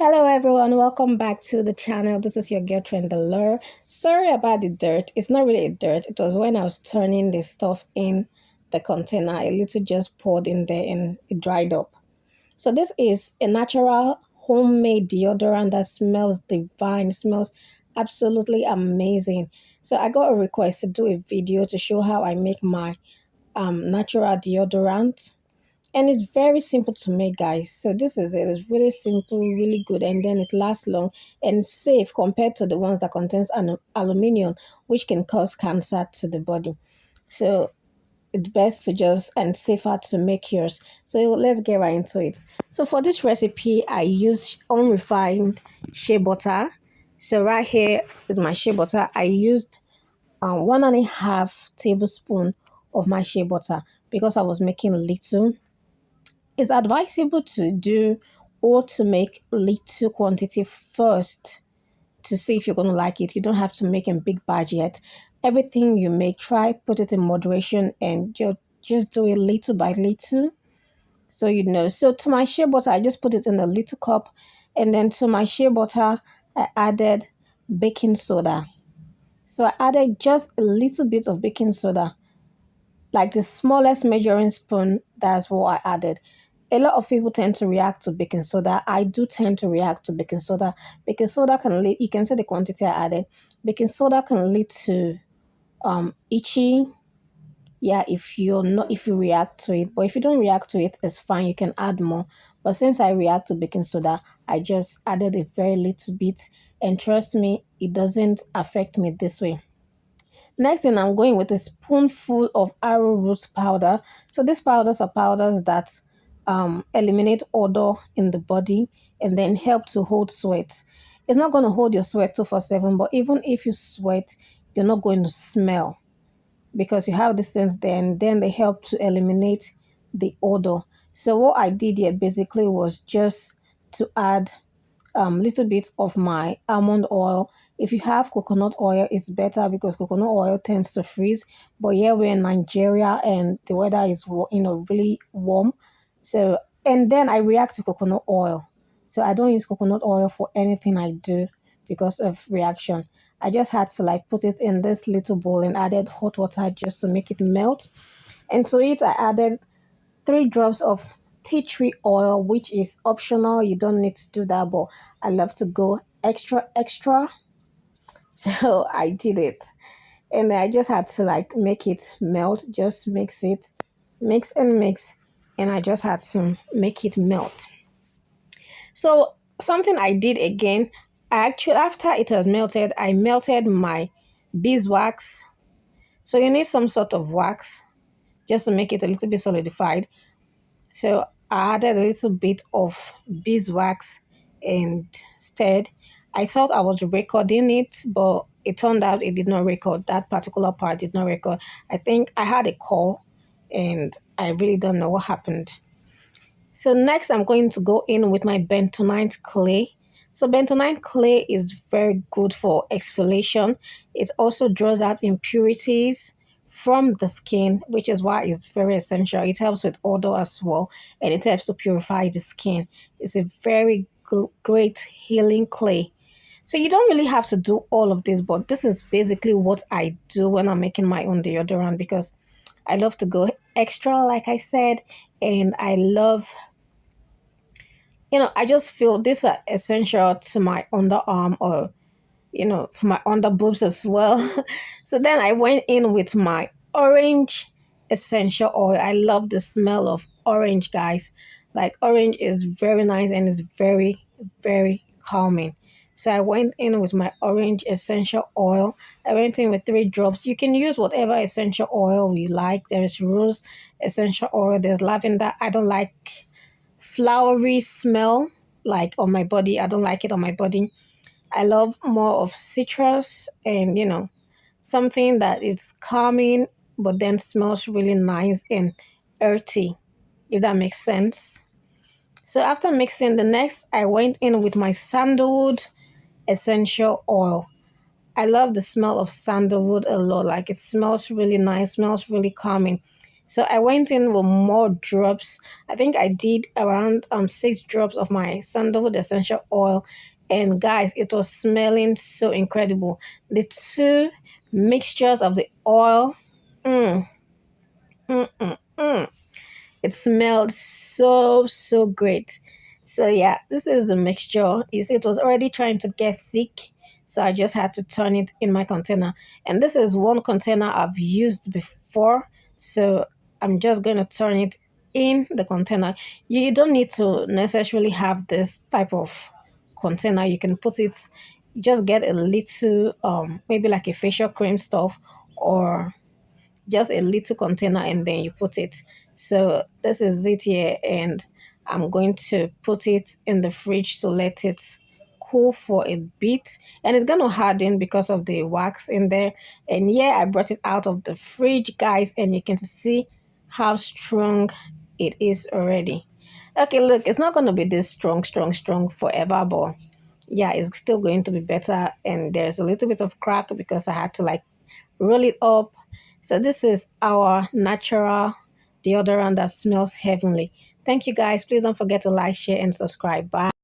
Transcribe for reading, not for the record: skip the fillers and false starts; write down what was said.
Hello everyone, welcome back to the channel. This is your girl Trendaler. Sorry about the dirt. It's not really a dirt. It was when I was turning the stuff in the container. A little just poured in there and it dried up. So this is a natural homemade deodorant that smells divine, smells absolutely amazing. So I got a request to do a video to show how I make my natural deodorant, and it's very simple to make, guys. So this is it. It's really simple, really good, and then it lasts long and safe compared to the ones that contains aluminum, which can cause cancer to the body. So it's best to just and safer to make yours. So let's get right into it. So for this recipe, I use unrefined shea butter. So right here is my shea butter. I used 1.5 tablespoon of my shea butter because I was making little. It's advisable to do or to make little quantity first to see if you're going to like it. You don't have to make a big batch yet. Everything you make, try put it in moderation and just do it little by little. So you know. So to my shea butter, I just put it in a little cup, and then to my shea butter, I added baking soda. So I added just a little bit of baking soda, like the smallest measuring spoon. That's what I added. A lot of people tend to react to baking soda. I do tend to react to baking soda. Baking soda can lead, you can see the quantity I added. Baking soda can lead to itchy. Yeah, if you react to it. But if you don't react to it, it's fine. You can add more. But since I react to baking soda, I just added a very little bit. And trust me, it doesn't affect me this way. Next thing, I'm going with a spoonful of arrowroot powder. So these powders are powders that eliminate odor in the body and then help to hold sweat. It's not going to hold your sweat 24/7, but even if you sweat, you're not going to smell because you have these things there, and then they help to eliminate the odor. So what I did here basically was just to add little bit of my almond oil. If you have coconut oil, it's better because coconut oil tends to freeze. But here we're in Nigeria and the weather is really warm. So and then I react to coconut oil. So I don't use coconut oil for anything I do because of reaction. I just had to like put it in this little bowl and added hot water just to make it melt. And to it I added 3 drops of tea tree oil, which is optional. You don't need to do that, but I love to go extra, extra. So I did it. And I just had to like make it melt, just mix it, mix and mix. And I just had to make it melt. So something I did again, I actually, after it has melted, I melted my beeswax. So you need some sort of wax just to make it a little bit solidified. So I added a little bit of beeswax and stirred. I thought I was recording it, but it turned out it did not record. That particular part did not record. I think I had a call and I really don't know what happened. So next I'm going to go in with my Bentonite Clay. So Bentonite Clay is very good for exfoliation. It also draws out impurities from the skin, which is why it's very essential. It helps with odor as well, and it helps to purify the skin. It's a very great healing clay. So you don't really have to do all of this, but this is basically what I do when I'm making my own deodorant because I love to go extra, like I said, and I love, I just feel these are essential to my underarm or, for my under boobs as well. So then I went in with my orange essential oil. I love the smell of orange, guys. Like orange is very nice and it's very, very calming. So I went in with my orange essential oil. I went in with 3 drops. You can use whatever essential oil you like. There is rose essential oil. There's lavender. I don't like flowery smell like on my body. I don't like it on my body. I love more of citrus and something that is calming but then smells really nice and earthy, if that makes sense. So after mixing, the next I went in with my sandalwood essential oil. I love the smell of sandalwood a lot. Like it smells really nice, smells really calming. So I went in with more drops. I think I did around 6 drops of my Sandalwood Essential Oil. And guys, it was smelling so incredible. The two mixtures of the oil, mm, mm, mm, mm. It smelled so great. So yeah, this is the mixture. You see, it was already trying to get thick, so I just had to turn it in my container. And this is one container I've used before, so I'm just going to turn it in the container. You don't need to necessarily have this type of container. You can put it, just get a little maybe like a facial cream stuff, or just a little container, and then you put it. So this is it here, and I'm going to put it in the fridge to let it cool for a bit, and it's going to harden because of the wax in there. And yeah, I brought it out of the fridge, guys, and you can see how strong it is already. Okay, look, it's not going to be this strong forever, but yeah, it's still going to be better. And there's a little bit of crack because I had to like roll it up. So this is our natural deodorant that smells heavenly. Thank you guys. Please don't forget to like, share, and subscribe. Bye.